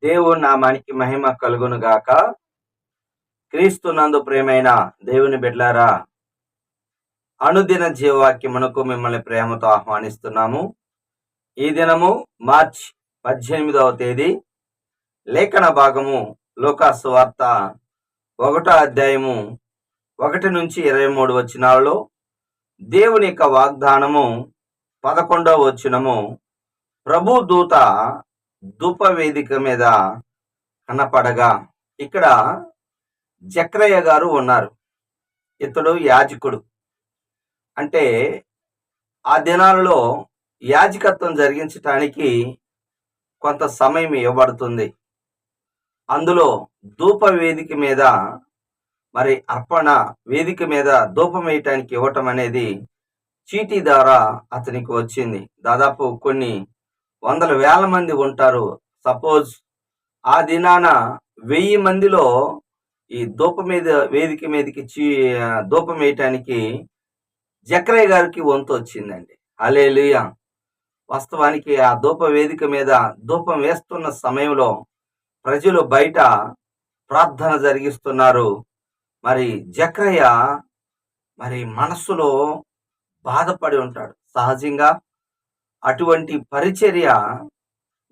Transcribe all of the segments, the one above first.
దేవుని నామానికి మహిమ కలుగును గాక. క్రీస్తునందు ప్రియమైన దేవుని బిడ్డలారా, అనుదిన జీవవాక్యమునకు మిమ్మల్ని ప్రేమతో ఆహ్వానిస్తున్నాము. ఈ దినము మార్చి 18వ తేదీ. లేఖన భాగము లూకాసు వార్త 1వ అధ్యాయము 1 నుంచి 23 వచనాలలో దేవుని యొక్క వాగ్దానము 11వ వచనము, ప్రభు దూత ధూప వేదిక మీద కనపడగా. ఇక్కడ జక్రయ్య గారు ఉన్నారు. ఇతడు యాజకుడు. అంటే ఆ దినాలలో యాజకత్వం జరిగించటానికి కొంత సమయం ఇవ్వబడుతుంది. అందులో ధూప వేదిక మీద మరి అర్పణ వేదిక మీద ధూపం వేయటానికి ఇవ్వటం అనేది చీటీ ద్వారా అతనికి వచ్చింది. దాదాపు కొన్ని వందల వేల మంది ఉంటారు. సపోజ్ ఆ దినాన 1000 మందిలో ఈ వేదిక మీదకి ధూపం వేయటానికి జక్రయ్య గారికి వంతు వచ్చిందండి. హల్లెలూయా. వాస్తవానికి ఆ ధూప వేదిక మీద ధూపం వేస్తున్న సమయంలో ప్రజలు బయట ప్రార్థన జరిగిస్తున్నారు. మరి జక్రయ్య మరి మనస్సులో బాధపడి ఉంటాడు. సహజంగా అటువంటి పరిచర్య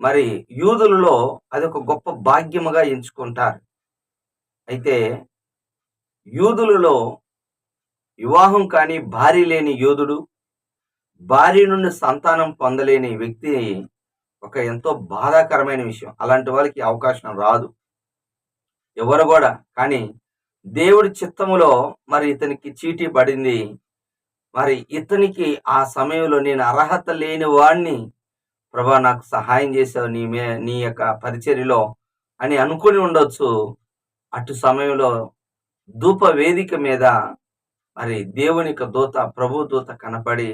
మరి యూదులలో అదొక గొప్ప భాగ్యముగా ఎంచుకుంటారు. అయితే యూదులలో వివాహం కాని భార్య లేని యూదుడు, భార్య నుండి సంతానం పొందలేని వ్యక్తి ఒక ఎంతో బాధాకరమైన విషయం. అలాంటి వాళ్ళకి అవకాశం రాదు ఎవరు కూడా. కానీ దేవుడి చిత్తములో మరి ఇతనికి చీటీ పడింది. మరి ఇతనికి ఆ సమయంలో నేను అర్హత లేని వాడిని, ప్రభా నాకు సహాయం చేసావు నీ యొక్క పరిచర్యలో అని అనుకుని ఉండొచ్చు. అటు సమయంలో ధూప వేదిక మీద మరి దేవుని యొక్క దూత, ప్రభు దూత కనపడి,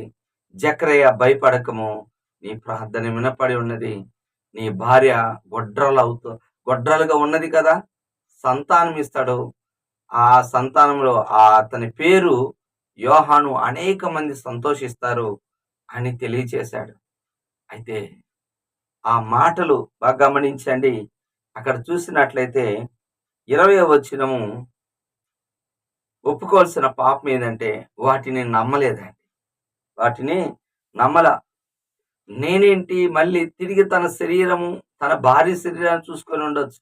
జక్రయ్య భయపడకము, నీ ప్రార్థన వినపడి ఉన్నది, నీ భార్య గొడ్రలుగా ఉన్నది కదా, సంతానం ఇస్తాడు. ఆ సంతానంలో అతని పేరు యోహాను, అనేక మంది సంతోషిస్తారు అని తెలియచేశాడు. అయితే ఆ మాటలు బాగా గమనించండి. అక్కడ చూసినట్లయితే 20వ వచనము, ఒప్పుకోవాల్సిన పాపం ఏంటంటే వాటిని నమ్మలేదండి. వాటిని నమ్మల. నేనేంటి మళ్ళీ తిరిగి తన శరీరము, తన భార్య శరీరాన్ని చూసుకొని ఉండొచ్చు,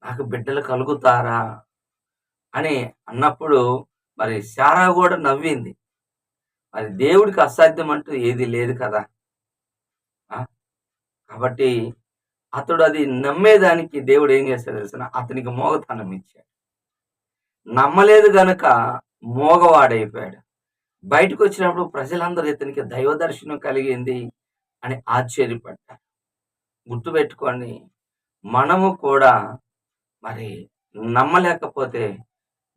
నాకు బిడ్డలు కలుగుతారా అని అన్నప్పుడు మరి శారా కూడా నవ్వింది. మరి దేవుడికి అసాధ్యం అంటూ ఏది లేదు కదా. కాబట్టి అతడు అది నమ్మేదానికి దేవుడు ఏం చేశాడు తెలిసిన, అతనికి మోగతనం ఇచ్చాడు. నమ్మలేదు గనుక మోగవాడైపోయాడు. బయటకు వచ్చినప్పుడు ప్రజలందరూ ఇతనికి దైవ దర్శనం కలిగింది అని ఆశ్చర్యపడ్డారు. గుర్తుపెట్టుకోండి, మనము కూడా మరి నమ్మలేకపోతే,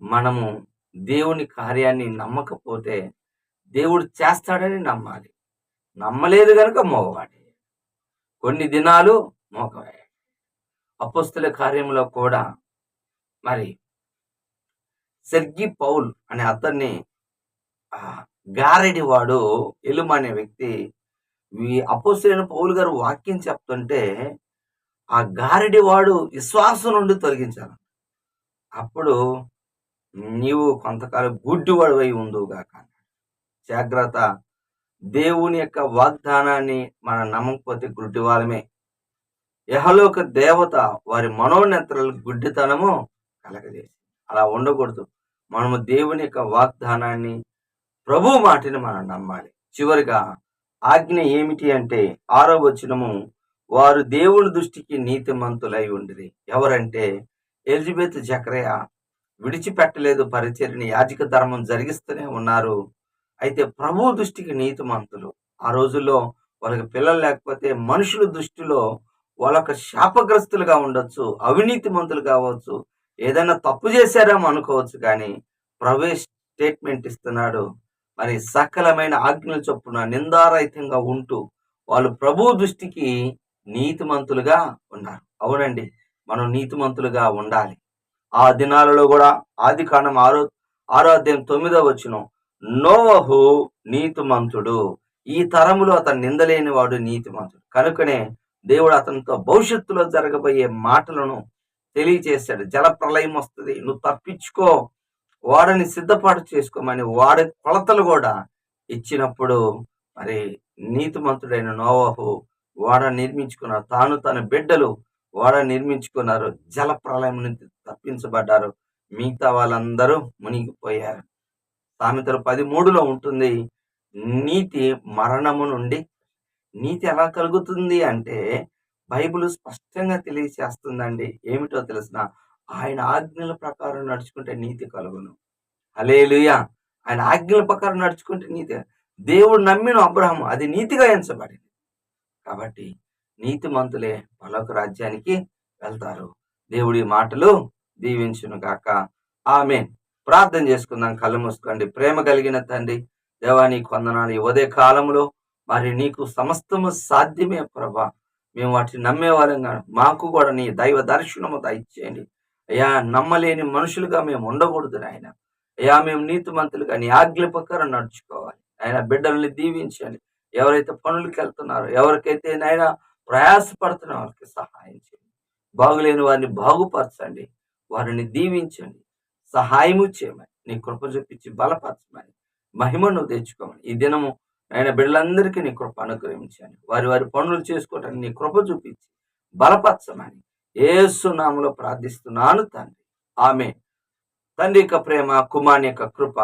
మనము దేవుని కార్యాన్ని నమ్మకపోతే దేవుడు చేస్తాడని నమ్మాలి. నమ్మలేదు గనుక మోగవాడే, కొన్ని దినాలు మోగవాడే. అపోస్తల కార్యంలో కూడా మరి సెర్గి పౌల్ అనే అతన్ని గారడివాడు ఎలుమ అనే వ్యక్తి అపోస్తలుడైన పౌలు గారు వాక్యం చెప్తుంటే ఆ గారడివాడు విశ్వాసం నుండి తొలగించాలి. అప్పుడు నీవు కొంతకాలం గుడ్డివాడు అయి ఉందువుగాక. జాగ్రత్త, దేవుని యొక్క వాగ్దానాన్ని మనం నమ్మకపోతే గుడ్డి వాళ్ళమే. యెహోలోక దేవత వారి మనోనేత్రాలకు గుడ్డితనము కలగజేసి, అలా ఉండకూడదు. మనము దేవుని యొక్క వాగ్దానాన్ని, ప్రభు మాటని మనం నమ్మాలి. చివరిగా ఆజ్ఞ ఏమిటి అంటే 6వ వచనము, వారు దేవుని దృష్టికి నీతిమంతులై ఉండిరి. ఎవరంటే ఎలిజబెత్, జకర్యా విడిచిపెట్టలేదు పరిచర్యని, యాజక ధర్మం జరిగిస్తూనే ఉన్నారు. అయితే ప్రభు దృష్టికి నీతిమంతులు. ఆ రోజుల్లో వాళ్ళకి పిల్లలు లేకపోతే మనుషుల దృష్టిలో వాళ్ళొక శాపగ్రస్తులుగా ఉండొచ్చు, అవినీతిమంతులు కావచ్చు, ఏదైనా తప్పు చేశారేమో అనుకోవచ్చు. కానీ ప్రభు స్టేట్మెంట్ ఇస్తున్నాడు, మరి సకలమైన ఆజ్ఞల చొప్పున నిందారహితంగా ఉంటూ వాళ్ళు ప్రభు దృష్టికి నీతిమంతులుగా ఉన్నారు. అవునండి, మనం నీతిమంతులుగా ఉండాలి. ఆ దినాలలో కూడా ఆదికాండం 6వ అధ్యాయం 9వ వచనం, నోవహు నీతిమంతుడు, ఈ తరములో అతను నిందలేని వాడు నీతిమంతుడు. కనుకనే దేవుడు అతనితో భవిష్యత్తులో జరగబోయే మాటలను తెలియచేశాడు. జల ప్రళయం వస్తుంది, నువ్వు తప్పించుకో, ఓడని సిద్ధపాటు చేసుకోమని వాడి కొలతలు కూడా ఇచ్చినప్పుడు మరి నీతిమంతుడైన నోవహు ఓడ నిర్మించుకున్నారు. తాను తన బిడ్డలు ఓడ నిర్మించుకున్నారు. జల ప్రళయం నుంచి తప్పించబడ్డారు. మిగతా వాళ్ళందరూ మునిగిపోయారు. సామెతలు 13లో ఉంటుంది, నీతి మరణము నుండి. నీతి ఎలా కలుగుతుంది అంటే బైబిల్ స్పష్టంగా తెలియచేస్తుందండి. ఏమిటో తెలిసిన, ఆయన ఆజ్ఞల ప్రకారం నడుచుకుంటే నీతి కలుగును. హల్లెలూయా. ఆయన ఆజ్ఞల ప్రకారం నడుచుకుంటే నీతి. దేవుడు నమ్మిన అబ్రహాము అది నీతిగా ఎంచబడింది. కాబట్టి నీతిమంతులే పరలోక రాజ్యానికి వెళ్తారు. దేవుడి మాటలు దీవించును గాక. ఆమేన్. ప్రార్థన చేసుకుందాం. కళ్ళు మూసుకోండి. ప్రేమ కలిగిన తండ్రి, దేవా నీకు వందనాలు. ఈ ఉదయ కాలంలో మరి నీకు సమస్తము సాధ్యమే ప్రభా. మేము వాటిని నమ్మేవాళ్ళంగా మాకు కూడా నీ దైవ దర్శనము దయచేయండి అయ్యా. నమ్మలేని మనుషులుగా మేము ఉండకూడదు నాయన. అయ్యా, మేము నీతిమంతులుగా నీ ఆజ్ఞల ప్రకారం నడుచుకోవాలి. ఆయన బిడ్డల్ని దీవించండి. ఎవరైతే పనులకు వెళ్తున్నారో, ఎవరికైతే నాయన ప్రయాసపడుతున్న వారికి సహాయం చేయండి. బాగులేని వారిని బాగుపరచండి, వారిని దీవించండి, సహాయము చేయమని, నీ కృప చూపించి బలపరచమని, మహిమను తెచ్చుకోమని ఈ దినము ఆయన బిడ్డలందరికీ నీ కృప అనుగ్రహించండి. వారి వారి పనులు చేసుకోవటానికి నీ కృప చూపించి బలపరచమని యేసు నామములో ప్రార్థిస్తున్నాను తండ్రి. ఆమేన్. తండ్రి యొక్క ప్రేమ, కుమారుని యొక్క కృప,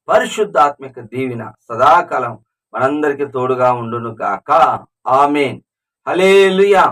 పరిశుద్ధాత్మిక దీవెన సదాకాలం మనందరికీ తోడుగా ఉండును గాక. ఆమేన్. హల్లెలూయా.